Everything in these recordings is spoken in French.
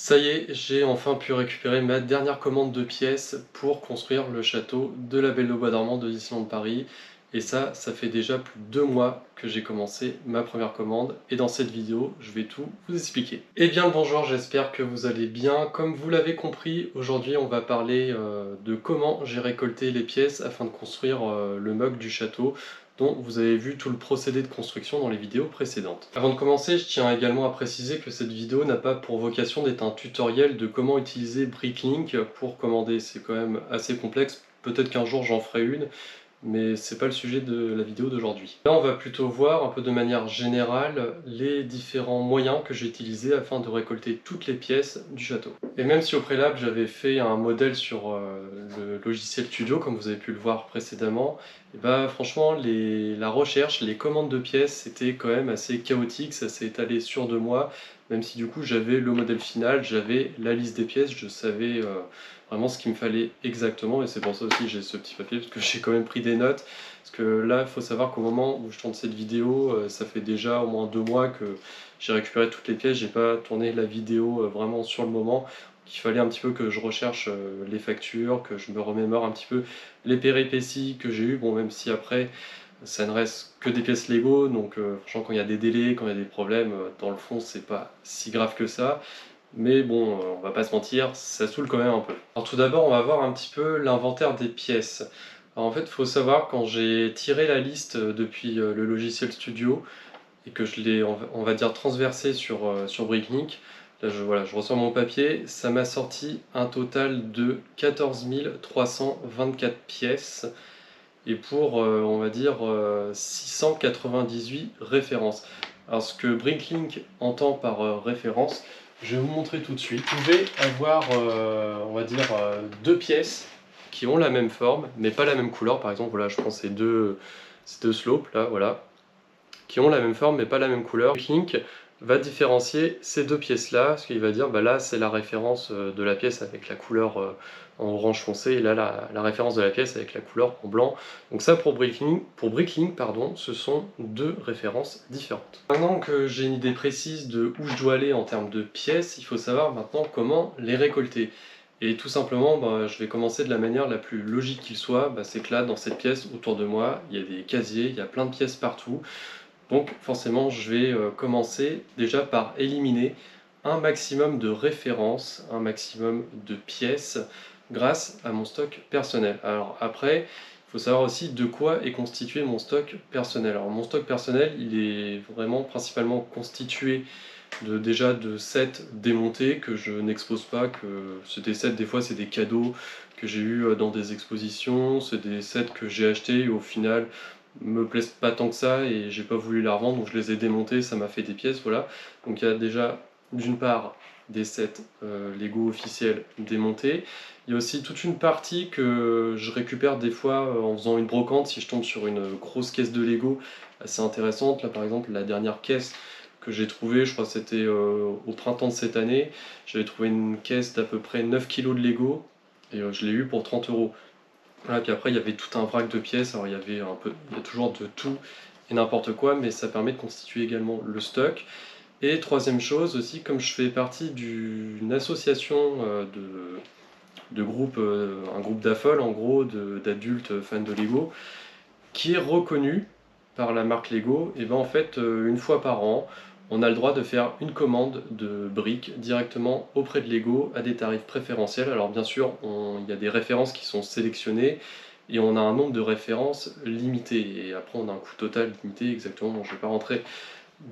Ça y est, j'ai enfin pu récupérer ma dernière commande de pièces pour construire le château de la Belle au Bois dormant de Disneyland Paris. Et ça fait déjà plus de 2 mois que j'ai commencé ma première commande. Et dans cette vidéo, je vais tout vous expliquer. Eh bien le bonjour, j'espère que vous allez bien. Comme vous l'avez compris, aujourd'hui on va parler de comment j'ai récolté les pièces afin de construire le mug du château, dont vous avez vu tout le procédé de construction dans les vidéos précédentes. Avant de commencer, je tiens également à préciser que cette vidéo n'a pas pour vocation d'être un tutoriel de comment utiliser Bricklink pour commander. C'est quand même assez complexe, peut-être qu'un jour j'en ferai une, mais c'est pas le sujet de la vidéo d'aujourd'hui. Là, on va plutôt voir un peu de manière générale les différents moyens que j'ai utilisés afin de récolter toutes les pièces du château. Et même si au préalable j'avais fait un modèle sur le logiciel Studio, comme vous avez pu le voir précédemment, et bah franchement la recherche, les commandes de pièces, c'était quand même assez chaotique, ça s'est étalé sur 2 mois, même si du coup j'avais le modèle final, j'avais la liste des pièces, je savais vraiment ce qu'il me fallait exactement, et c'est pour ça aussi que j'ai ce petit papier, parce que j'ai quand même pris des notes, parce que là il faut savoir qu'au moment où je tourne cette vidéo, ça fait déjà au moins 2 mois que j'ai récupéré toutes les pièces, j'ai pas tourné la vidéo vraiment sur le moment, qu'il fallait un petit peu que je recherche les factures, que je me remémore un petit peu les péripéties que j'ai eues, bon même si après ça ne reste que des pièces Lego, donc franchement quand il y a des délais, quand il y a des problèmes, dans le fond c'est pas si grave que ça. Mais bon, on va pas se mentir, ça saoule quand même un peu. Alors tout d'abord, on va voir un petit peu l'inventaire des pièces. Alors en fait, il faut savoir, quand j'ai tiré la liste depuis le logiciel Studio, et que je l'ai, on va dire, transversé sur Bricklink, là voilà, je ressors mon papier, ça m'a sorti un total de 14 324 pièces, et pour, on va dire, 698 références. Alors ce que Bricklink entend par référence, je vais vous montrer tout de suite. Vous pouvez avoir, on va dire, deux pièces qui ont la même forme, mais pas la même couleur. Par exemple, voilà, je prends ces deux slopes là, voilà, qui ont la même forme mais pas la même couleur. Bricklink va différencier ces deux pièces-là, parce qu'il va dire, bah là c'est la référence de la pièce avec la couleur en orange foncé, et là la référence de la pièce avec la couleur en blanc. Donc ça pour Bricklink, pardon, ce sont deux références différentes. Maintenant que j'ai une idée précise de où je dois aller en termes de pièces, il faut savoir maintenant comment les récolter. Et tout simplement, bah, je vais commencer de la manière la plus logique qu'il soit, bah, c'est que là, dans cette pièce, autour de moi, il y a des casiers, il y a plein de pièces partout. Donc forcément, je vais commencer déjà par éliminer un maximum de références, un maximum de pièces grâce à mon stock personnel. Alors après, il faut savoir aussi de quoi est constitué mon stock personnel. Alors mon stock personnel, il est vraiment principalement constitué déjà de sets démontés que je n'expose pas, que c'est des sets, des fois c'est des cadeaux que j'ai eu dans des expositions, c'est des sets que j'ai achetés et au final me plaisent pas tant que ça et j'ai pas voulu la revendre, donc je les ai démontés, ça m'a fait des pièces, voilà. Donc il y a déjà d'une part des sets Lego officiels démontés. Il y a aussi toute une partie que je récupère des fois en faisant une brocante, si je tombe sur une grosse caisse de Lego assez intéressante. Là par exemple la dernière caisse que j'ai trouvée, je crois que c'était au printemps de cette année, j'avais trouvé une caisse d'à peu près 9 kilos de Lego et je l'ai eu pour 30 euros. Voilà, puis après il y avait tout un vrac de pièces, alors il y avait un peu, il y a toujours de tout et n'importe quoi, mais ça permet de constituer également le stock. Et troisième chose aussi, comme je fais partie d'une association de groupe, un groupe d'AFOL en gros, d'adultes fans de Lego, qui est reconnu par la marque Lego, et ben en fait une fois par an, on a le droit de faire une commande de briques directement auprès de Lego à des tarifs préférentiels. Alors bien sûr, il y a des références qui sont sélectionnées et on a un nombre de références limité. Et après on a un coût total limité, exactement. Bon, je ne vais pas rentrer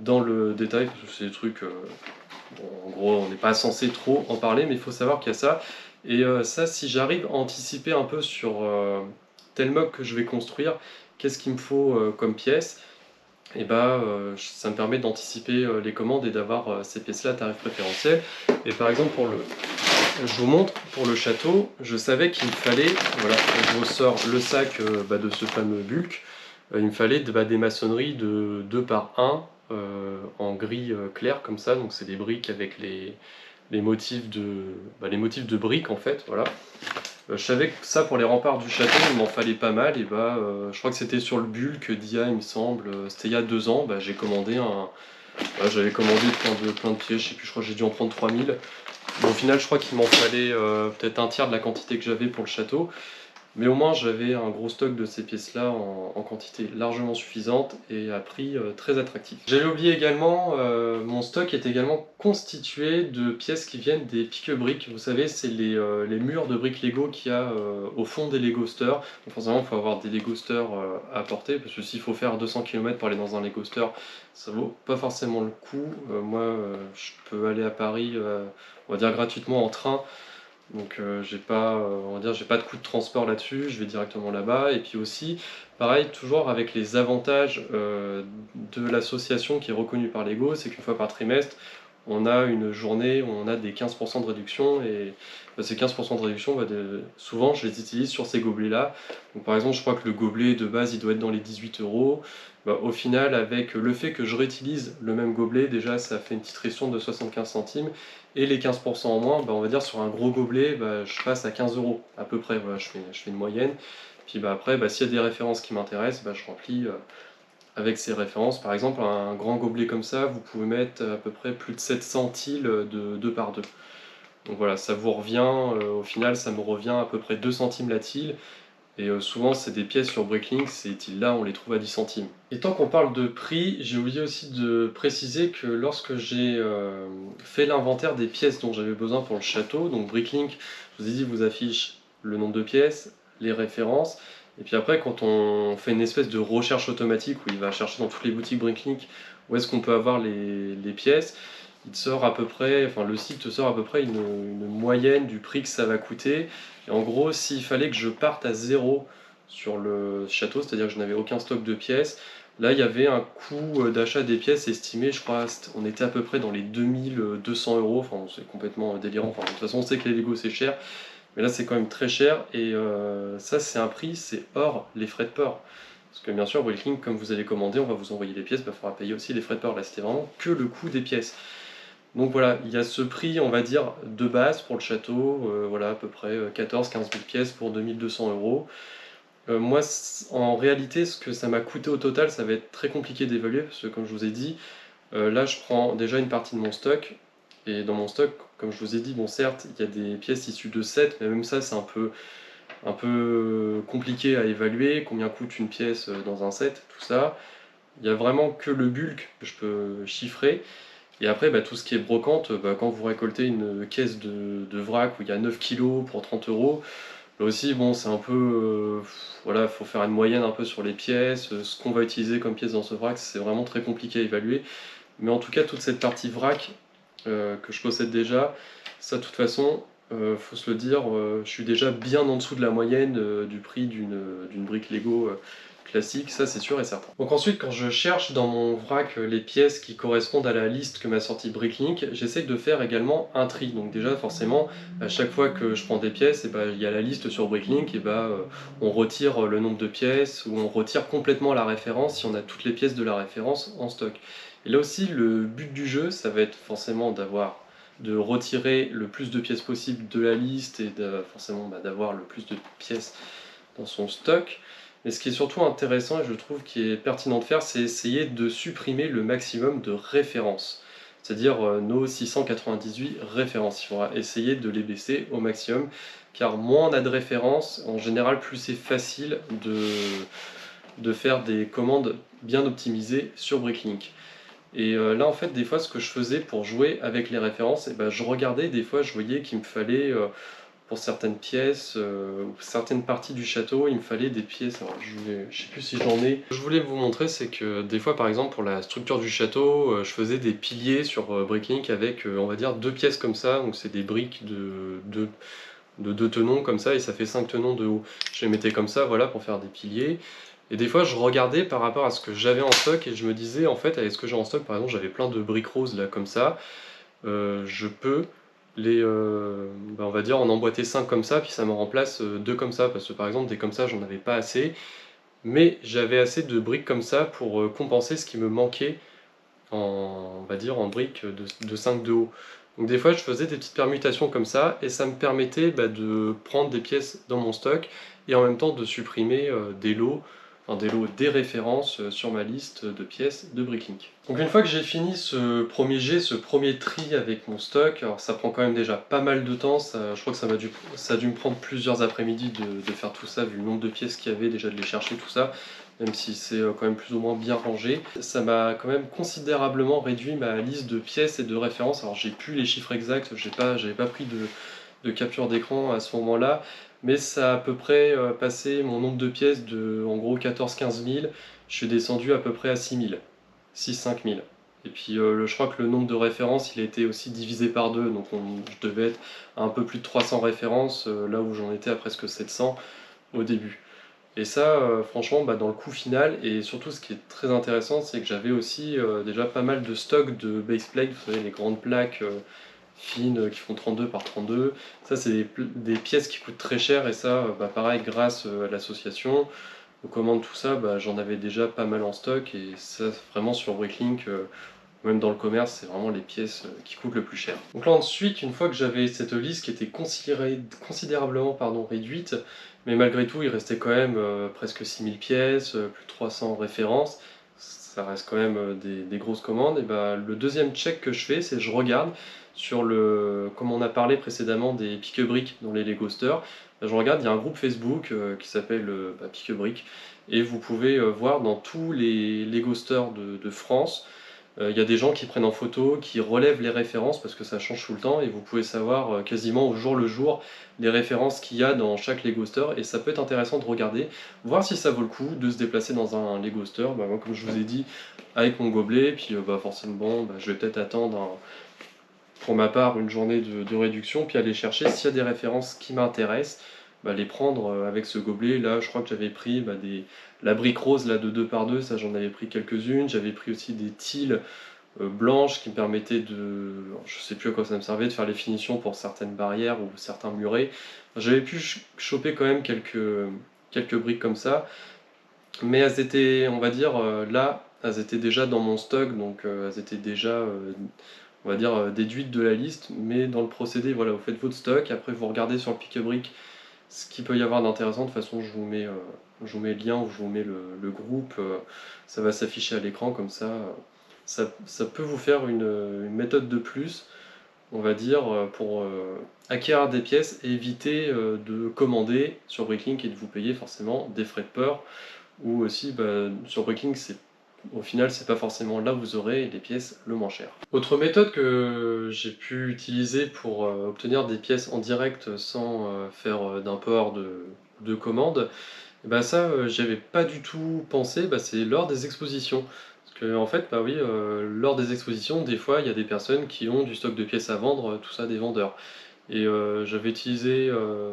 dans le détail parce que c'est des trucs, bon, en gros on n'est pas censé trop en parler, mais il faut savoir qu'il y a ça. Et ça, si j'arrive à anticiper un peu sur tel mug que je vais construire, qu'est-ce qu'il me faut comme pièce, et bah, ça me permet d'anticiper les commandes et d'avoir ces pièces-là à tarif préférentiel. Et par exemple, je vous montre, pour le château, je savais qu'il me fallait, voilà, je vous sors le sac de ce fameux bulk, il me fallait des maçonneries de 2 par 1 en gris clair comme ça, donc c'est des briques avec les motifs les motifs de briques en fait, voilà. Je savais que ça, pour les remparts du château, il m'en fallait pas mal, et bah je crois que c'était sur le bulk d'IA, il me semble, c'était il y a 2 ans, bah, j'ai commandé j'avais commandé plein de pièces, je sais plus, je crois que j'ai dû en prendre 3000, Bon, au final, je crois qu'il m'en fallait peut-être un tiers de la quantité que j'avais pour le château. Mais au moins j'avais un gros stock de ces pièces-là en quantité largement suffisante et à prix très attractif. J'avais oublié également, mon stock est également constitué de pièces qui viennent des pique-briques. Vous savez, c'est les murs de briques Lego qu'il y a au fond des Lego Store. Donc forcément, il faut avoir des Lego Store à porter, parce que s'il faut faire 200 km pour aller dans un Lego Store, ça vaut pas forcément le coup. Moi, je peux aller à Paris, on va dire gratuitement en train. Donc j'ai pas, on va dire, j'ai pas de coût de transport là-dessus, je vais directement là-bas. Et puis aussi, pareil, toujours avec les avantages de l'association qui est reconnue par Lego, c'est qu'une fois par trimestre, on a une journée où on a des 15% de réduction. Et ces 15% de réduction, souvent je les utilise sur ces gobelets-là. Donc par exemple, je crois que le gobelet de base, il doit être dans les 18 €. Au final, avec le fait que je réutilise le même gobelet, déjà ça fait une petite réduction de 75 centimes. Et les 15% en moins, on va dire sur un gros gobelet, je passe à 15 € à peu près. Voilà, je fais une moyenne. Puis après, s'il y a des références qui m'intéressent, je remplis avec ces références. Par exemple, un grand gobelet comme ça, vous pouvez mettre à peu près plus de 700 tiles de 2 par 2. Donc voilà, ça vous revient, au final, ça me revient à peu près 2 centimes la tile. Et souvent, c'est des pièces sur Bricklink, ces tiles-là, on les trouve à 10 centimes. Et tant qu'on parle de prix, j'ai oublié aussi de préciser que lorsque j'ai fait l'inventaire des pièces dont j'avais besoin pour le château, donc Bricklink, je vous ai dit, vous affiche le nombre de pièces, les références, et puis après, quand on fait une espèce de recherche automatique où il va chercher dans toutes les boutiques Bricklink où est-ce qu'on peut avoir les pièces, il sort à peu près, enfin le site te sort à peu près une moyenne du prix que ça va coûter. Et en gros, s'il fallait que je parte à zéro sur le château, c'est-à-dire que je n'avais aucun stock de pièces, là il y avait un coût d'achat des pièces estimé, je crois, on était à peu près dans les 2200 €, enfin c'est complètement délirant, enfin, de toute façon on sait que les Lego c'est cher, mais là c'est quand même très cher, et ça c'est un prix, c'est hors les frais de port. Parce que bien sûr, Bricklink, comme vous allez commander, on va vous envoyer les pièces, il faudra payer aussi les frais de port. Là c'était vraiment que le coût des pièces. Donc voilà, il y a ce prix, on va dire, de base pour le château, voilà, à peu près 14-15 000 pièces pour 2200 €. Moi, en réalité, ce que ça m'a coûté au total, ça va être très compliqué d'évaluer, parce que comme je vous ai dit, là je prends déjà une partie de mon stock, et dans mon stock, comme je vous ai dit, bon certes, il y a des pièces issues de sets, mais même ça c'est un peu compliqué à évaluer, combien coûte une pièce dans un set, tout ça. Il y a vraiment que le bulk que je peux chiffrer. Et après, tout ce qui est brocante, quand vous récoltez une caisse de vrac où il y a 9 kilos pour 30 €, là aussi, bon, c'est un peu. Voilà, il faut faire une moyenne un peu sur les pièces. Ce qu'on va utiliser comme pièce dans ce vrac, c'est vraiment très compliqué à évaluer. Mais en tout cas, toute cette partie vrac que je possède déjà, ça, de toute façon, faut se le dire, je suis déjà bien en dessous de la moyenne du prix d'une brique Lego classique, ça c'est sûr et certain. Donc ensuite, quand je cherche dans mon vrac les pièces qui correspondent à la liste que m'a sorti Bricklink, j'essaye de faire également un tri. Donc déjà, forcément, à chaque fois que je prends des pièces, il y a la liste sur Bricklink, et on retire le nombre de pièces, ou on retire complètement la référence si on a toutes les pièces de la référence en stock. Et là aussi, le but du jeu, ça va être forcément de retirer le plus de pièces possible de la liste, et forcément d'avoir le plus de pièces dans son stock. Mais ce qui est surtout intéressant, et je trouve qui est pertinent de faire, c'est essayer de supprimer le maximum de références. C'est-à-dire nos 698 références. Il faudra essayer de les baisser au maximum, car moins on a de références, en général plus c'est facile de faire des commandes bien optimisées sur Bricklink. Et là en fait des fois ce que je faisais pour jouer avec les références, je regardais, des fois je voyais qu'il me fallait pour certaines pièces ou certaines parties du château, il me fallait des pièces. Alors je sais plus si j'en ai. Ce que je voulais vous montrer, c'est que des fois par exemple pour la structure du château, je faisais des piliers sur Bricklink avec on va dire 2 pièces comme ça, donc c'est des briques de 2 tenons comme ça, et ça fait 5 tenons de haut. Je les mettais comme ça, voilà, pour faire des piliers. Et des fois je regardais par rapport à ce que j'avais en stock, et je me disais en fait avec ce que j'ai en stock, par exemple j'avais plein de briques roses là comme ça, je peux on va dire en emboîter 5 comme ça, puis ça me remplace 2 comme ça, parce que par exemple des comme ça j'en avais pas assez, mais j'avais assez de briques comme ça pour compenser ce qui me manquait on va dire en briques de 5 de haut. Donc des fois je faisais des petites permutations comme ça, et ça me permettait de prendre des pièces dans mon stock, et en même temps de supprimer des lots, un des lots des références sur ma liste de pièces de Bricklink. Donc une fois que j'ai fini ce premier jet, ce premier tri avec mon stock, alors ça prend quand même déjà pas mal de temps, je crois que ça a dû me prendre plusieurs après-midi de faire tout ça, vu le nombre de pièces qu'il y avait, déjà de les chercher, tout ça, même si c'est quand même plus ou moins bien rangé. Ça m'a quand même considérablement réduit ma liste de pièces et de références. Alors j'ai plus les chiffres exacts, j'avais pas pris de capture d'écran à ce moment-là, mais ça a à peu près passé mon nombre de pièces de en gros 14-15 000, je suis descendu à peu près à 6 000, 6-5 000. Et puis je crois que le nombre de références il a été aussi divisé par deux, donc je devais être à un peu plus de 300 références, là où j'en étais à presque 700 au début. Et ça, franchement, dans le coût final, et surtout ce qui est très intéressant, c'est que j'avais aussi déjà pas mal de stock de baseplate, vous savez, les grandes plaques fines qui font 32 par 32. Ça, c'est des pièces qui coûtent très cher, et ça, pareil, grâce à l'association, aux commandes, tout ça, j'en avais déjà pas mal en stock, et ça, vraiment sur Bricklink, même dans le commerce, c'est vraiment les pièces qui coûtent le plus cher. Donc là ensuite, une fois que j'avais cette liste qui était considérablement réduite, mais malgré tout il restait quand même presque 6000 pièces, plus de 300 références, ça reste quand même des grosses commandes, et le deuxième check que je fais, c'est que je regarde sur comme on a parlé précédemment des pique-briques dans les Lego Stores, je regarde, il y a un groupe Facebook qui s'appelle pique-briques, et vous pouvez voir dans tous les Lego Stores de France, il y a des gens qui prennent en photo, qui relèvent les références parce que ça change tout le temps et vous pouvez savoir quasiment au jour le jour les références qu'il y a dans chaque Lego Store, et ça peut être intéressant de regarder, voir si ça vaut le coup de se déplacer dans un Lego Store. Moi, comme je vous ai dit, avec mon gobelet, puis forcément je vais peut-être attendre pour ma part une journée de réduction, puis aller chercher s'il y a des références qui m'intéressent, les prendre avec ce gobelet. Là je crois que j'avais pris la brique rose là, de 2 par 2, ça j'en avais pris quelques-unes. J'avais pris aussi des tiles blanches qui me permettaient je sais plus à quoi ça me servait, de faire les finitions pour certaines barrières ou certains murets. J'avais pu choper quand même quelques briques comme ça, mais elles étaient, on va dire, là, elles étaient déjà dans mon stock, donc elles étaient déjà, on va dire, déduites de la liste. Mais dans le procédé, voilà, vous faites votre stock, après vous regardez sur le pique-brique ce qu'il peut y avoir d'intéressant. De toute façon, je vous mets le lien, ou je vous mets le groupe, ça va s'afficher à l'écran comme ça. Ça peut vous faire une méthode de plus, on va dire, pour acquérir des pièces et éviter de commander sur Bricklink et de vous payer forcément des frais de port. Ou aussi, sur Bricklink, au final, c'est pas forcément là où vous aurez les pièces le moins cher. Autre méthode que j'ai pu utiliser pour obtenir des pièces en direct sans faire d'import de commande, ça, j'y avais pas du tout pensé, c'est lors des expositions. Parce que en fait, oui, lors des expositions, des fois, il y a des personnes qui ont du stock de pièces à vendre, tout ça, des vendeurs. Et j'avais utilisé,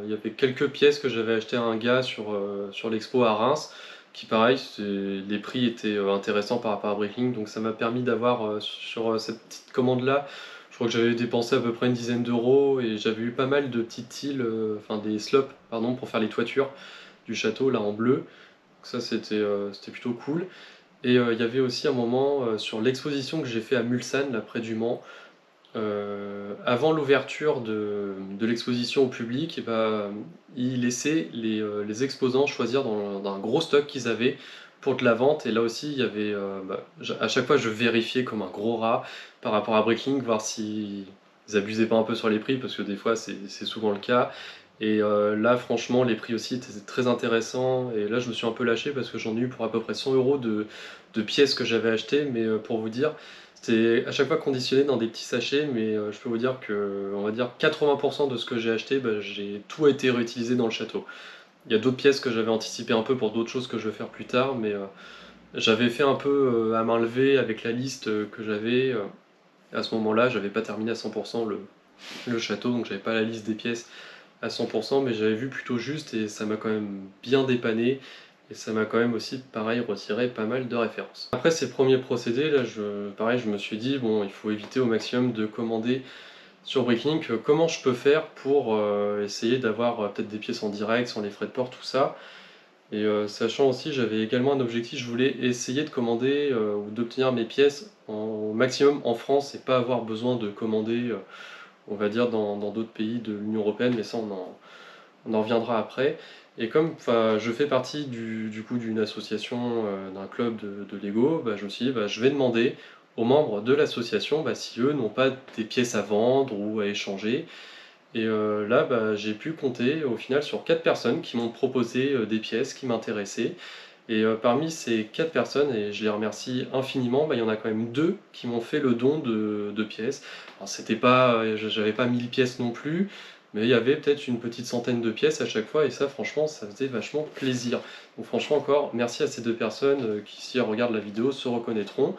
il y avait quelques pièces que j'avais achetées à un gars sur l'expo à Reims, qui pareil, les prix étaient intéressants par rapport à Bricklink, donc ça m'a permis d'avoir sur cette petite commande-là, je crois que j'avais dépensé à peu près une dizaine d'euros, et j'avais eu pas mal de petites tiles, enfin des slopes, pardon, pour faire les toitures du château là en bleu. Donc ça c'était plutôt cool. Et il y avait aussi un moment sur l'exposition que j'ai fait à Mulsanne, là près du Mans, avant l'ouverture de l'exposition au public, ils laissaient les exposants choisir dans un gros stock qu'ils avaient pour de la vente. Et là aussi, il y avait, à chaque fois, je vérifiais comme un gros rat par rapport à Bricklink, voir s'ils abusaient pas un peu sur les prix, parce que des fois, c'est souvent le cas. Et là, franchement, les prix aussi étaient très intéressants. Et là, je me suis un peu lâché parce que j'en ai eu pour à peu près 100 euros de pièces que j'avais achetées. Mais pour vous dire, c'était à chaque fois conditionné dans des petits sachets. Mais je peux vous dire que, on va dire, 80% de ce que j'ai acheté, tout a été réutilisé dans le château. Il y a d'autres pièces que j'avais anticipées un peu pour d'autres choses que je vais faire plus tard. Mais j'avais fait un peu à main levée avec la liste que j'avais. À ce moment-là, j'avais pas terminé à 100% le château, donc j'avais pas la liste des pièces à 100%, mais j'avais vu plutôt juste, et ça m'a quand même bien dépanné, et ça m'a quand même aussi, pareil, retiré pas mal de références. Après ces premiers procédés, là, pareil, je me suis dit, bon, il faut éviter au maximum de commander sur Bricklink. Comment je peux faire pour essayer d'avoir peut-être des pièces en direct, sans les frais de port, tout ça. Et sachant aussi, j'avais également un objectif, je voulais essayer de commander ou d'obtenir mes pièces au maximum en France, et pas avoir besoin de commander on va dire dans d'autres pays de l'Union Européenne, mais ça on en reviendra après. Et comme je fais partie du coup d'une association, d'un club de Lego, je me suis dit je vais demander aux membres de l'association si eux n'ont pas des pièces à vendre ou à échanger. Et là j'ai pu compter au final sur 4 personnes qui m'ont proposé des pièces qui m'intéressaient. Et parmi ces 4 personnes, et je les remercie infiniment, il y en a quand même 2 qui m'ont fait le don de pièces. Alors c'était pas, j'avais pas 1000 pièces non plus, mais il y avait peut-être une petite centaine de pièces à chaque fois, et ça franchement, ça faisait vachement plaisir. Donc franchement encore, merci à ces 2 personnes qui, si elles regardent la vidéo, se reconnaîtront.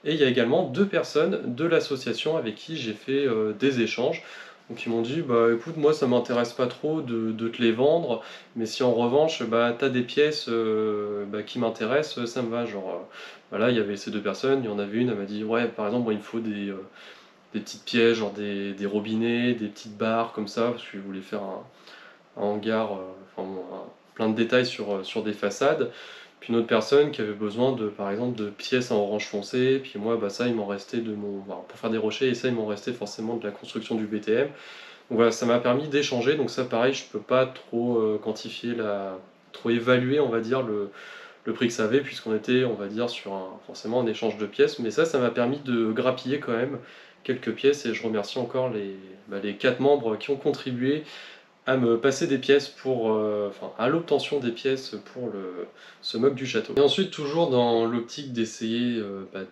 Et il y a également 2 personnes de l'association avec qui j'ai fait des échanges. Donc ils m'ont dit, écoute, moi ça m'intéresse pas trop de te les vendre, mais si en revanche, t'as des pièces qui m'intéressent, ça me va. Genre, là, il y avait ces 2 personnes, il y en avait une, elle m'a dit, ouais, par exemple, moi, il me faut des petites pièces, genre des robinets, des petites barres comme ça, parce que je voulais faire un hangar, enfin, bon, plein de détails sur des façades. Puis une autre personne qui avait besoin de, par exemple, de pièces en orange foncé, puis moi, ça, il m'en restait pour faire des rochers, et ça, il m'en restait forcément de la construction du BTM. Donc voilà, ça m'a permis d'échanger, donc ça pareil, je peux pas trop quantifier trop évaluer, on va dire, le prix que ça avait, puisqu'on était, on va dire, sur forcément un échange de pièces, mais ça m'a permis de grappiller quand même quelques pièces, et je remercie encore les 4 membres qui ont contribué à me passer des pièces à l'obtention des pièces pour ce mug du château. Et ensuite, toujours dans l'optique d'essayer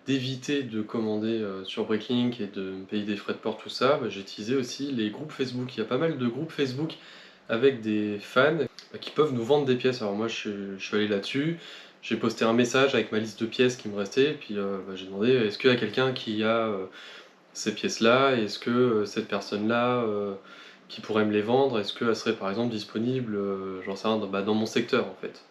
d'éviter de commander sur Bricklink et de me payer des frais de port, tout ça, j'ai utilisé aussi les groupes Facebook. Il y a pas mal de groupes Facebook avec des fans qui peuvent nous vendre des pièces. Alors moi, je suis allé là-dessus, j'ai posté un message avec ma liste de pièces qui me restait, et puis j'ai demandé est-ce qu'il y a quelqu'un qui a ces pièces-là, est-ce que cette personne-là qui pourrait me les vendre, est-ce qu'elle serait par exemple disponible, j'en sais rien, dans mon secteur en fait.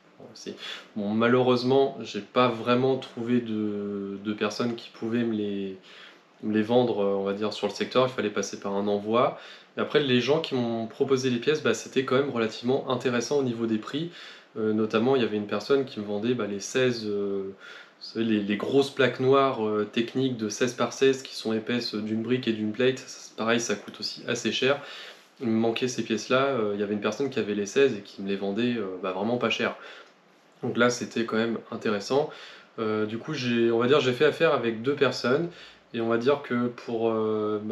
Bon, malheureusement, j'ai pas vraiment trouvé de personnes qui pouvaient me les vendre, on va dire, sur le secteur, il fallait passer par un envoi. Et après, les gens qui m'ont proposé les pièces, c'était quand même relativement intéressant au niveau des prix. Notamment, il y avait une personne qui me vendait les 16, vous savez, les grosses plaques noires techniques de 16 par 16 qui sont épaisses d'une brique et d'une plate. Pareil, ça coûte aussi assez cher. Il me manquait ces pièces-là. Il y avait une personne qui avait les 16 et qui me les vendait vraiment pas cher. Donc là, c'était quand même intéressant. Du coup, on va dire, j'ai fait affaire avec 2 personnes. Et on va dire que pour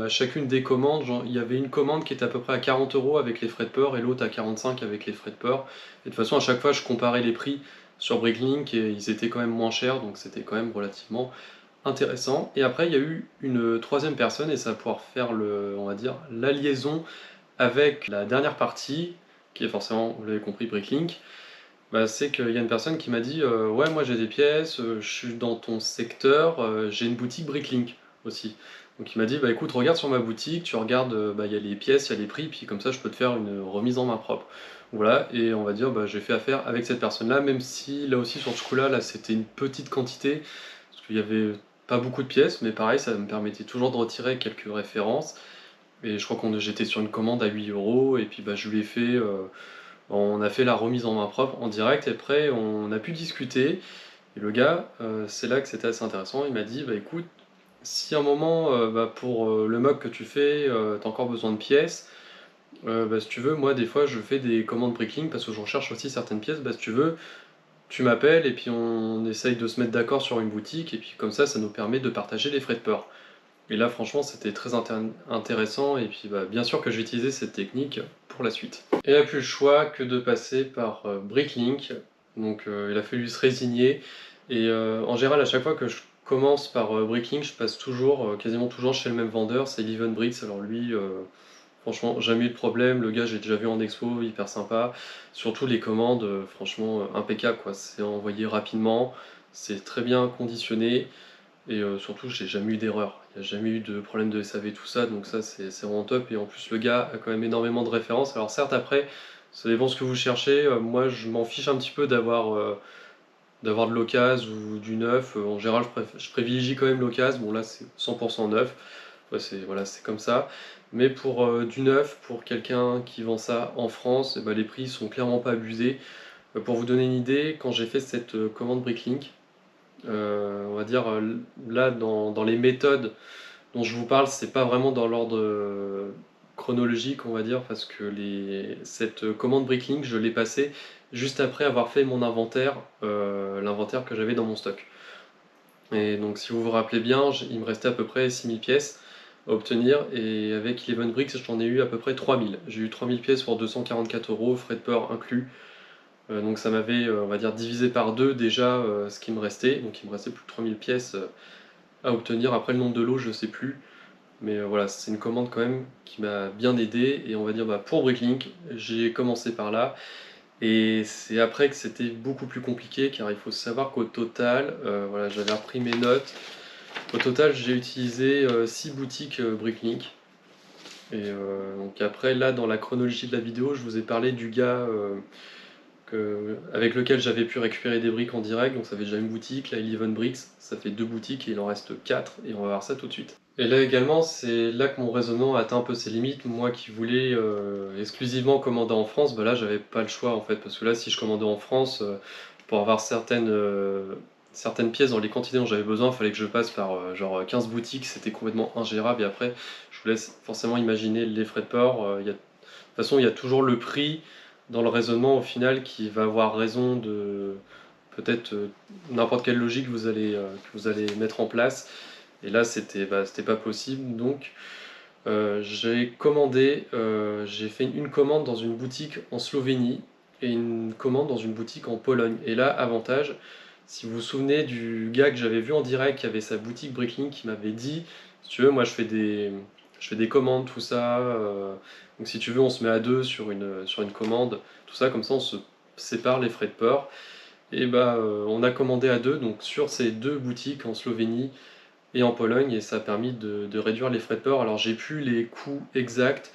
chacune des commandes, il y avait une commande qui était à peu près à 40 € avec les frais de port et l'autre à 45 avec les frais de port. Et de toute façon, à chaque fois, je comparais les prix sur Bricklink et ils étaient quand même moins chers, donc c'était quand même relativement intéressant. Et après, il y a eu une troisième personne et ça va pouvoir faire on va dire, la liaison avec la dernière partie, qui est forcément, vous l'avez compris, Bricklink. C'est qu'il y a une personne qui m'a dit ouais, moi j'ai des pièces, je suis dans ton secteur, j'ai une boutique Bricklink aussi. Donc il m'a dit écoute, regarde sur ma boutique, tu regardes, il y a les pièces, il y a les prix, puis comme ça je peux te faire une remise en main propre. Voilà, et on va dire j'ai fait affaire avec cette personne-là, même si là aussi sur ce coup-là, c'était une petite quantité, parce qu'il y avait pas beaucoup de pièces, mais pareil, ça me permettait toujours de retirer quelques références. Et je crois qu'on j'étais sur une commande à 8 €, et puis je lui ai fait. On a fait la remise en main propre en direct et après on a pu discuter. Et le gars, c'est là que c'était assez intéressant. Il m'a dit écoute, si à un moment pour le mug que tu fais, t'as encore besoin de pièces, si tu veux, moi des fois je fais des commandes Bricklink parce que je recherche aussi certaines pièces. Si tu veux, tu m'appelles et puis on essaye de se mettre d'accord sur une boutique et puis comme ça nous permet de partager les frais de port. Et là, franchement, c'était très intéressant. Et puis, bien sûr que j'ai utilisé cette technique pour la suite. Et il n'a plus le choix que de passer par Bricklink. Donc, il a fallu se résigner. Et en général, à chaque fois que je commence par Bricklink, je passe toujours, quasiment toujours chez le même vendeur, c'est Leven Bricks. Alors lui, franchement, jamais eu de problème. Le gars, j'ai déjà vu en expo, hyper sympa. Surtout les commandes, franchement, impeccable, quoi. C'est envoyé rapidement, c'est très bien conditionné. Et surtout, j'ai jamais eu d'erreur. Il n'y a jamais eu de problème de SAV, tout ça. Donc ça, c'est vraiment top. Et en plus, le gars a quand même énormément de références. Alors certes, après, ça dépend ce que vous cherchez. Moi, je m'en fiche un petit peu d'avoir de l'occasion ou du neuf. En général, je privilégie quand même l'occasion. Bon, là, c'est 100% neuf. Ouais, voilà, c'est comme ça. Mais pour du neuf, pour quelqu'un qui vend ça en France, les prix sont clairement pas abusés. Pour vous donner une idée, quand j'ai fait cette commande Bricklink, on va dire là dans les méthodes dont je vous parle, c'est pas vraiment dans l'ordre chronologique, on va dire, parce que cette commande Bricklink, je l'ai passée juste après avoir fait mon inventaire, l'inventaire que j'avais dans mon stock. Et donc si vous vous rappelez bien, il me restait à peu près 6000 pièces à obtenir, et avec Eleven Bricks, j'en ai eu à peu près 3000. J'ai eu 3000 pièces pour 244 €, frais de port inclus. Donc ça m'avait, on va dire, divisé par deux déjà ce qui me restait. Donc il me restait plus de 3000 pièces à obtenir. Après le nombre de lots, je sais plus. Mais voilà, c'est une commande quand même qui m'a bien aidé. Et on va dire, pour Bricklink, j'ai commencé par là. Et c'est après que c'était beaucoup plus compliqué, car il faut savoir qu'au total, voilà, j'avais repris mes notes. Au total, j'ai utilisé 6 boutiques Bricklink. Et donc après, là, dans la chronologie de la vidéo, je vous ai parlé du gars avec lequel j'avais pu récupérer des briques en direct. Donc ça fait déjà une boutique, là, Eleven Bricks, ça fait 2 boutiques et il en reste 4, et on va voir ça tout de suite. Et là également, c'est là que mon raisonnement a atteint un peu ses limites. Moi qui voulais exclusivement commander en France, là j'avais pas le choix en fait, parce que là si je commandais en France, pour avoir certaines pièces dans les quantités dont j'avais besoin, il fallait que je passe par genre 15 boutiques, c'était complètement ingérable. Et après, je vous laisse forcément imaginer les frais de port. De toute façon, il y a toujours le prix dans le raisonnement au final qui va avoir raison de peut-être n'importe quelle logique que vous allez mettre en place. Et là, c'était pas possible. Donc, j'ai fait une commande dans une boutique en Slovénie et une commande dans une boutique en Pologne. Et là, avantage, si vous vous souvenez du gars que j'avais vu en direct qui avait sa boutique Bricklink, qui m'avait dit, si tu veux, moi je fais des commandes, tout ça. Donc si tu veux, on se met à deux sur une commande, tout ça, comme ça on se sépare les frais de port. Et on a commandé à deux, donc sur ces deux boutiques en Slovénie et en Pologne, et ça a permis de réduire les frais de port. Alors j'ai plus les coûts exacts,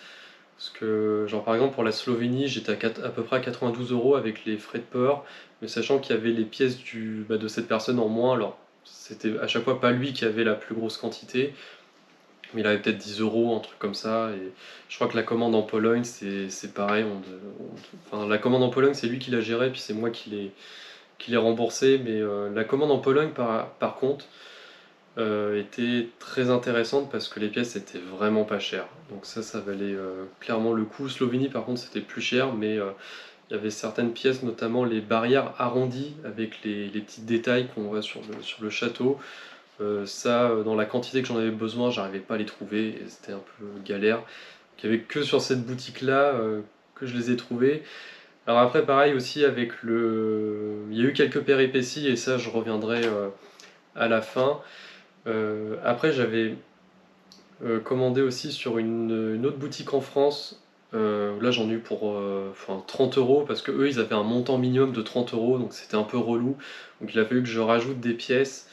parce que genre par exemple pour la Slovénie, j'étais à peu près à 92 € avec les frais de port, mais sachant qu'il y avait les pièces de cette personne en moins. Alors c'était à chaque fois pas lui qui avait la plus grosse quantité, mais il avait peut-être 10 €, un truc comme ça. Et je crois que la commande en Pologne, c'est pareil. Enfin, la commande en Pologne, c'est lui qui l'a gérée, puis c'est moi qui l'ai remboursé. Mais la commande en Pologne, par contre, était très intéressante parce que les pièces étaient vraiment pas chères. Donc ça valait clairement le coup. Slovénie, par contre, c'était plus cher, mais il y avait certaines pièces, notamment les barrières arrondies avec les petits détails qu'on voit sur le château. Dans la quantité que j'en avais besoin, j'arrivais pas à les trouver et c'était un peu galère. Il n'y avait que sur cette boutique-là que je les ai trouvés. Alors après, pareil aussi avec il y a eu quelques péripéties, et ça, je reviendrai à la fin. Après, j'avais commandé aussi sur une autre boutique en France. Là, j'en ai eu pour 30 € parce que eux, ils avaient un montant minimum de 30 €, donc c'était un peu relou. Donc il a fallu que je rajoute des pièces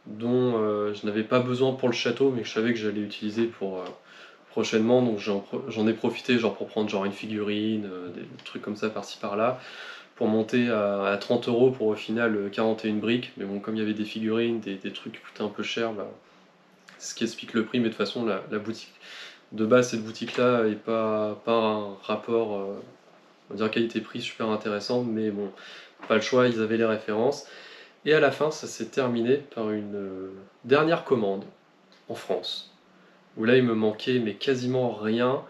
dont je n'avais pas besoin pour le château, mais que je savais que j'allais utiliser pour prochainement. Donc j'en ai profité genre pour prendre genre une figurine, des trucs comme ça par-ci par-là, pour monter à 30 € pour au final 41 briques. Mais bon, comme il y avait des figurines, des trucs qui coûtaient un peu cher, c'est ce qui explique le prix. Mais de toute façon, la boutique de base, cette boutique-là n'est pas un rapport, on va dire qualité-prix super intéressant, mais bon, pas le choix, ils avaient les références. Et à la fin, ça s'est terminé par une dernière commande en France, où là il me manquait mais quasiment rien.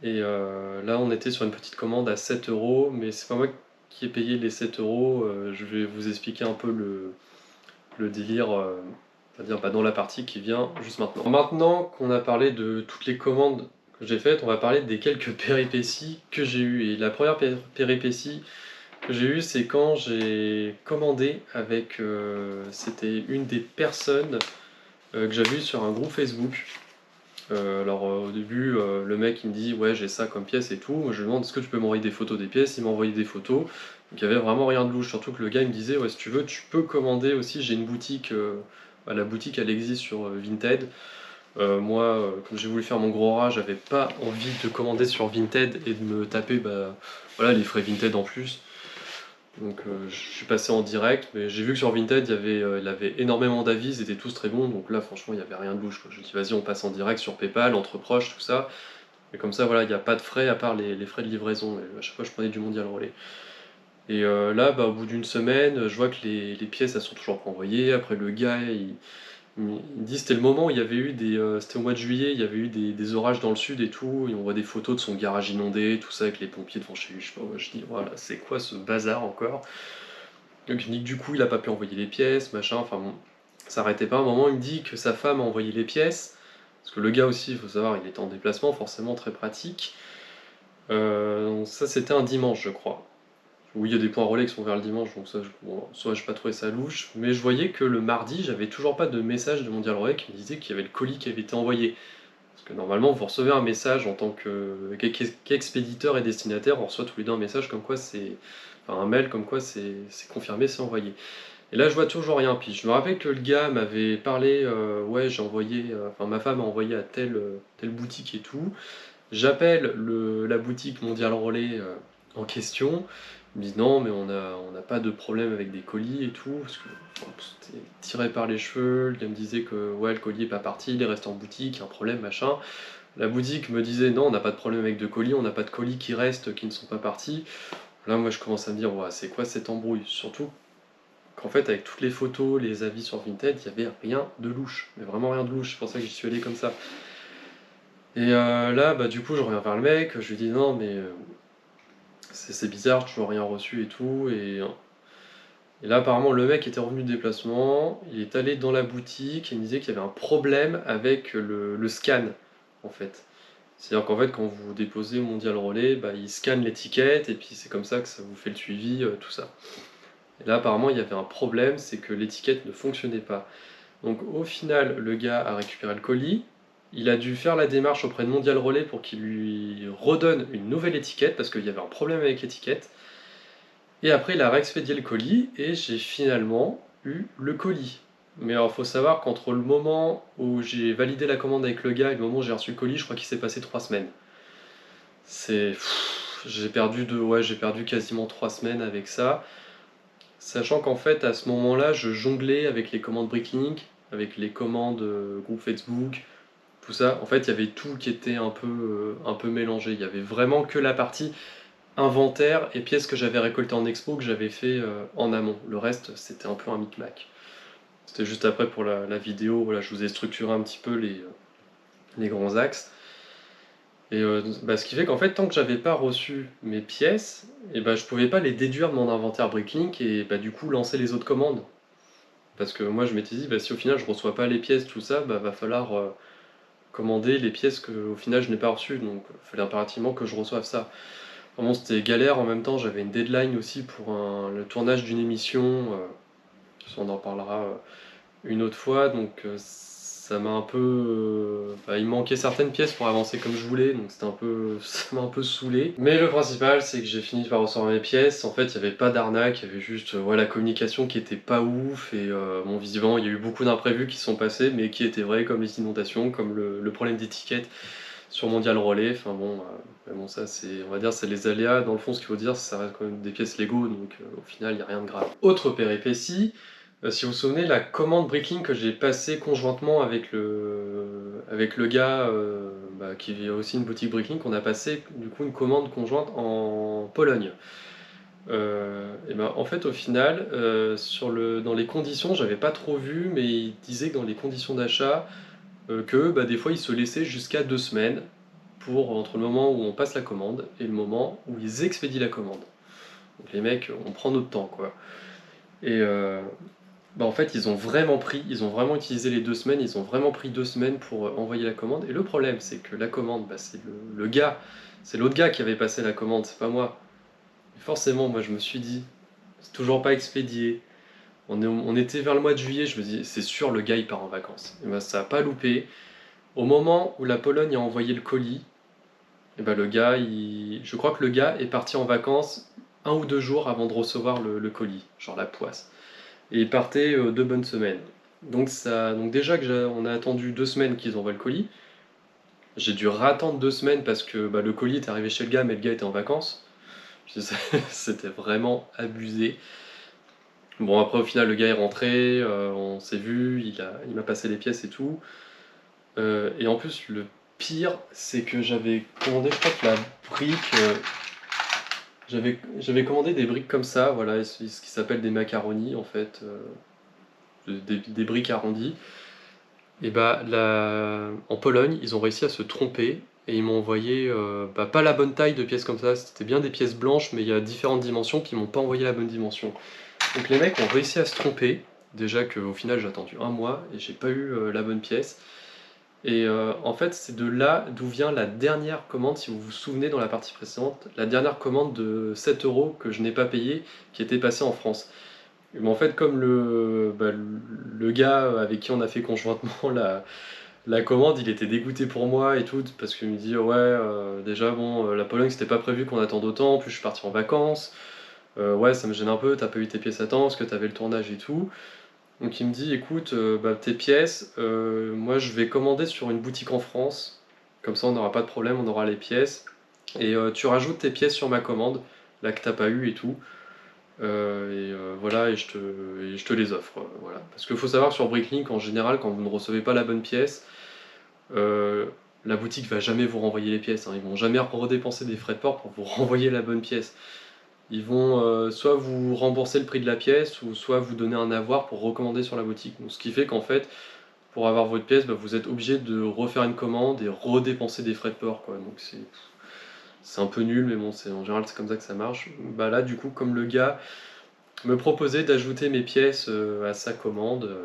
Et là on était sur une petite commande à 7 €, mais c'est pas moi qui ai payé les 7 €. Je vais vous expliquer un peu le délire, on va dire dans la partie qui vient juste maintenant. Maintenant qu'on a parlé de toutes les commandes que j'ai faites, on va parler des quelques péripéties que j'ai eues. Et la première péripétie que j'ai eue, c'est quand j'ai commandé avec, c'était une des personnes que j'avais eu sur un groupe Facebook. Alors au début, le mec il me dit ouais j'ai ça comme pièce et tout. Moi je lui demande est-ce que tu peux m'envoyer des photos des pièces. Il m'a envoyé des photos. Donc il y avait vraiment rien de louche. Surtout que le gars il me disait ouais si tu veux tu peux commander aussi. J'ai une boutique. La boutique elle existe sur Vinted. Moi comme j'ai voulu faire mon gros rat, j'avais pas envie de commander sur Vinted et de me taper voilà, les frais Vinted en plus. Donc je suis passé en direct, mais j'ai vu que sur Vinted il avait énormément d'avis, ils étaient tous très bons, donc là franchement il n'y avait rien de louche, quoi. Je me dis vas-y on passe en direct sur PayPal, entre proches, tout ça. Et comme ça voilà, il n'y a pas de frais à part les frais de livraison. Et à chaque fois je prenais du Mondial Relais. Et là au bout d'une semaine, je vois que les pièces elles sont toujours pas envoyées. Après le gars il Il me dit c'était le moment où il y avait eu c'était au mois de juillet, il y avait eu des orages dans le sud et tout, et on voit des photos de son garage inondé, tout ça, avec les pompiers devant chez lui, je sais pas, moi je dis voilà, c'est quoi ce bazar encore? Donc il me dit que du coup il a pas pu envoyer les pièces, machin, enfin bon, ça arrêtait pas. À un moment il me dit que sa femme a envoyé les pièces, parce que le gars aussi, il faut savoir, il était en déplacement, forcément très pratique. Donc ça c'était un dimanche je crois. Oui, il y a des points relais qui sont vers le dimanche, donc ça, bon, soit j'ai pas trouvé ça louche, mais je voyais que le mardi, j'avais toujours pas de message de Mondial Relais qui me disait qu'il y avait le colis qui avait été envoyé. Parce que normalement, vous recevez un message en tant qu'expéditeur et destinataire, on reçoit tous les deux un message comme quoi c'est. Enfin, un mail comme quoi c'est confirmé, c'est envoyé. Et là, je vois toujours rien. Puis je me rappelle que le gars m'avait parlé, ouais, j'ai envoyé. Enfin, ma femme a envoyé à telle boutique et tout. J'appelle la boutique Mondial Relais en question. Ils me disent non, mais on n'a pas de problème avec des colis et tout. Parce que enfin, c'était tiré par les cheveux. Le gars me disait que ouais, le colis est pas parti, il est resté en boutique, il y a un problème, machin. La boutique me disait non, on n'a pas de problème avec de colis, on n'a pas de colis qui restent, qui ne sont pas partis. Là, moi, je commence à me dire, ouais, c'est quoi cette embrouille? Surtout qu'en fait, avec toutes les photos, les avis sur Vinted, il n'y avait rien de louche. Mais vraiment rien de louche, c'est pour ça que j'y suis allé comme ça. Et là, bah, du coup, je reviens vers le mec, je lui dis non, mais c'est bizarre, toujours rien reçu et tout. Et là, apparemment, le mec était revenu de déplacement, il est allé dans la boutique et il me disait qu'il y avait un problème avec le scan, en fait. C'est-à-dire qu'en fait, quand vous déposez au Mondial Relais, bah, il scanne l'étiquette et puis c'est comme ça que ça vous fait le suivi, tout ça. Et là, apparemment, il y avait un problème, c'est que l'étiquette ne fonctionnait pas. Donc au final, le gars a récupéré le colis. Il a dû faire la démarche auprès de Mondial Relais pour qu'il lui redonne une nouvelle étiquette parce qu'il y avait un problème avec l'étiquette. Et après, il a réexpédié le colis et j'ai finalement eu le colis. Mais alors, faut savoir qu'entre le moment où j'ai validé la commande avec le gars et le moment où j'ai reçu le colis, je crois qu'il s'est passé 3 semaines. C'est. J'ai perdu quasiment 3 semaines avec ça. Sachant qu'en fait, à ce moment-là, je jonglais avec les commandes Bricklink, avec les commandes groupe Facebook, tout ça. En fait, il y avait tout qui était un peu mélangé. Il y avait vraiment que la partie inventaire et pièces que j'avais récoltées en expo que j'avais fait en amont. Le reste, c'était un peu un micmac. C'était juste après pour la vidéo, voilà, je vous ai structuré un petit peu les grands axes. Et bah, ce qui fait qu'en fait, tant que j'avais pas reçu mes pièces, et bah, je pouvais pas les déduire de mon inventaire Bricklink et bah, du coup lancer les autres commandes. Parce que moi je m'étais dit, bah, si au final je reçois pas les pièces, tout ça, bah, va falloir commander les pièces que au final je n'ai pas reçues. Donc il fallait impérativement que je reçoive ça. Vraiment c'était galère, en même temps j'avais une deadline aussi pour le tournage d'une émission. Ça, on en parlera une autre fois, donc ça m'a un peu. Bah, il me manquait certaines pièces pour avancer comme je voulais, donc c'était un peu. Ça m'a un peu saoulé. Mais le principal, c'est que j'ai fini par recevoir mes pièces. En fait, il n'y avait pas d'arnaque, il y avait juste ouais, la communication qui était pas ouf, et bon, visiblement, il y a eu beaucoup d'imprévus qui sont passés, mais qui étaient vrais, comme les inondations, comme le problème d'étiquette sur Mondial Relais. Enfin bon, mais bon, ça, c'est, on va dire, c'est les aléas. Dans le fond, ce qu'il faut dire, ça reste quand même des pièces Lego, donc au final, il n'y a rien de grave. Autre péripétie. Si vous vous souvenez, la commande Bricklink que j'ai passée conjointement avec le gars bah, qui a aussi une boutique Bricklink, on a passé du coup une commande conjointe en Pologne. Et ben, en fait, au final, dans les conditions, j'avais pas trop vu, mais il disait que dans les conditions d'achat, que bah, des fois ils se laissaient jusqu'à 2 semaines entre le moment où on passe la commande et le moment où ils expédient la commande. Donc les mecs, on prend notre temps quoi. Et bah en fait, ils ont vraiment utilisé les 2 semaines, ils ont vraiment pris 2 semaines pour envoyer la commande. Et le problème, c'est que la commande, bah, c'est le gars, c'est l'autre gars qui avait passé la commande, c'est pas moi. Et forcément, moi, je me suis dit, c'est toujours pas expédié. On était vers le mois de juillet, je me dis, c'est sûr, le gars, il part en vacances. Et bah, ça a pas loupé. Au moment où la Pologne a envoyé le colis, et bah, je crois que le gars est parti en vacances 1 ou 2 jours avant de recevoir le colis, genre la poisse. Et il partait 2 bonnes semaines. Donc déjà que on a attendu 2 semaines qu'ils envoient le colis, j'ai dû rattendre 2 semaines parce que bah, le colis est arrivé chez le gars, mais le gars était en vacances. C'était vraiment abusé. Bon après au final le gars est rentré, on s'est vu, il m'a passé les pièces et tout. Et en plus le pire c'est que j'avais commandé je crois que la brique. J'avais commandé des briques comme ça, voilà, ce qui s'appelle des macaronis en fait, des briques arrondies. Et bah, en Pologne, ils ont réussi à se tromper et ils m'ont envoyé pas la bonne taille de pièces comme ça, c'était bien des pièces blanches, mais il y a différentes dimensions, puis ils m'ont pas envoyé la bonne dimension. Donc les mecs ont réussi à se tromper, déjà qu'au final j'ai attendu un mois et j'ai pas eu la bonne pièce. Et en fait, c'est de là d'où vient la dernière commande, si vous vous souvenez dans la partie précédente, la dernière commande de 7 € que je n'ai pas payé, qui était passée en France. Mais en fait, comme le gars avec qui on a fait conjointement la commande, il était dégoûté pour moi et tout, parce qu'il me dit ouais, déjà bon, la Pologne c'était pas prévu qu'on attende autant, en plus je suis parti en vacances, ouais ça me gêne un peu, t'as pas eu tes pièces à temps, parce que t'avais le tournage et tout. Donc il me dit écoute, tes pièces, moi je vais commander sur une boutique en France, comme ça on n'aura pas de problème, on aura les pièces, et tu rajoutes tes pièces sur ma commande, là que t'as pas eu et tout. Voilà, et je te les offre. Voilà. Parce qu'il faut savoir sur Bricklink, en général, quand vous ne recevez pas la bonne pièce, euh, la boutique va jamais vous renvoyer les pièces. Hein. Ils vont jamais redépenser des frais de port pour vous renvoyer la bonne pièce. Ils vont soit vous rembourser le prix de la pièce, ou soit vous donner un avoir pour recommander sur la boutique. Donc, ce qui fait qu'en fait, pour avoir votre pièce, bah, vous êtes obligé de refaire une commande et redépenser des frais de port. Quoi. Donc c'est un peu nul, mais bon, en général c'est comme ça que ça marche. Bah là, du coup, comme le gars me proposait d'ajouter mes pièces à sa commande,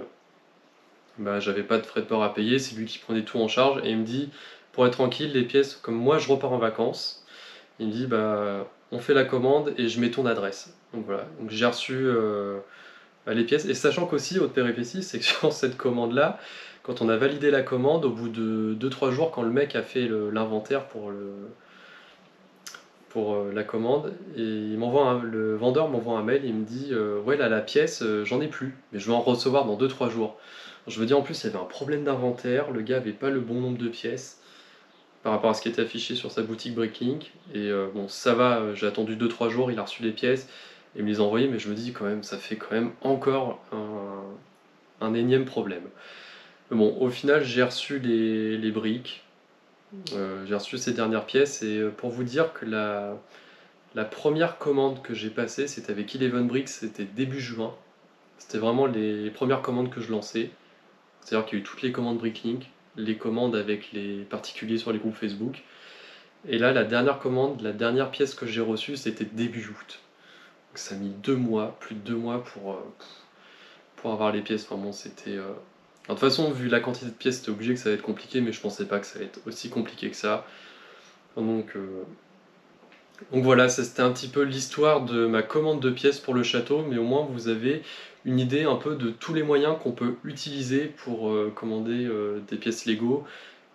bah, j'avais pas de frais de port à payer, c'est lui qui prenait tout en charge et il me dit pour être tranquille, les pièces, comme moi je repars en vacances, il me dit bah on fait la commande et je mets ton adresse. Donc voilà, donc j'ai reçu bah, les pièces et sachant qu'aussi, autre péripétie, c'est que sur cette commande là, quand on a validé la commande, au bout de 2-3 jours, quand le mec a fait l'inventaire pour la commande, et le vendeur m'envoie un mail, il me dit ouais là la pièce j'en ai plus, mais je vais en recevoir dans 2-3 jours. Je me dis en plus il y avait un problème d'inventaire, le gars avait pas le bon nombre de pièces par rapport à ce qui était affiché sur sa boutique Bricklink, et bon ça va, j'ai attendu 2-3 jours, il a reçu les pièces et me les a envoyées, mais je me dis quand même ça fait quand même encore un énième problème. Mais bon, au final j'ai reçu les briques, j'ai reçu ces dernières pièces, et pour vous dire que la première commande que j'ai passée, c'était avec Eleven Bricks, c'était début juin. C'était vraiment les premières commandes que je lançais. C'est-à-dire qu'il y a eu toutes les commandes Bricklink, les commandes avec les particuliers sur les groupes Facebook. Et là, la dernière commande, la dernière pièce que j'ai reçue, c'était début août. Donc ça a mis 2 mois, plus de 2 mois pour avoir les pièces. Enfin bon, c'était. De toute façon, vu la quantité de pièces, c'était obligé que ça allait être compliqué, mais je pensais pas que ça allait être aussi compliqué que ça. Donc, euh, Donc voilà, ça c'était un petit peu l'histoire de ma commande de pièces pour le château, mais au moins vous avez une idée un peu de tous les moyens qu'on peut utiliser pour commander des pièces Lego.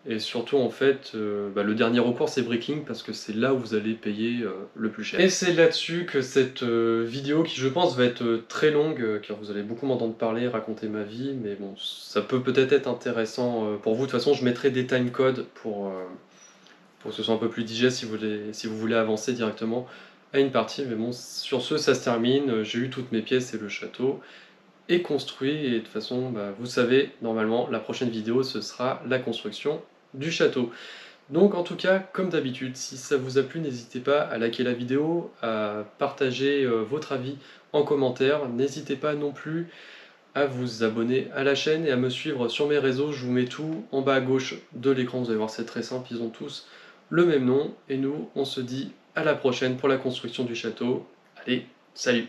Et surtout en fait, le dernier recours c'est Bricklink parce que c'est là où vous allez payer le plus cher. Et c'est là-dessus que cette vidéo, qui je pense va être très longue, car vous allez beaucoup m'entendre parler, raconter ma vie, mais bon, ça peut peut-être être intéressant pour vous. De toute façon, je mettrai des timecodes pour que ce soit un peu plus digeste si vous voulez avancer directement à une partie. Mais bon, sur ce, ça se termine. J'ai eu toutes mes pièces et le château est construit. Et de toute façon, bah, vous savez, normalement, la prochaine vidéo, ce sera la construction du château. Donc en tout cas, comme d'habitude, si ça vous a plu, n'hésitez pas à liker la vidéo, à partager votre avis en commentaire. N'hésitez pas non plus à vous abonner à la chaîne et à me suivre sur mes réseaux. Je vous mets tout en bas à gauche de l'écran, vous allez voir, c'est très simple, ils ont tous le même nom. Et nous, on se dit à la prochaine pour la construction du château. Allez, salut!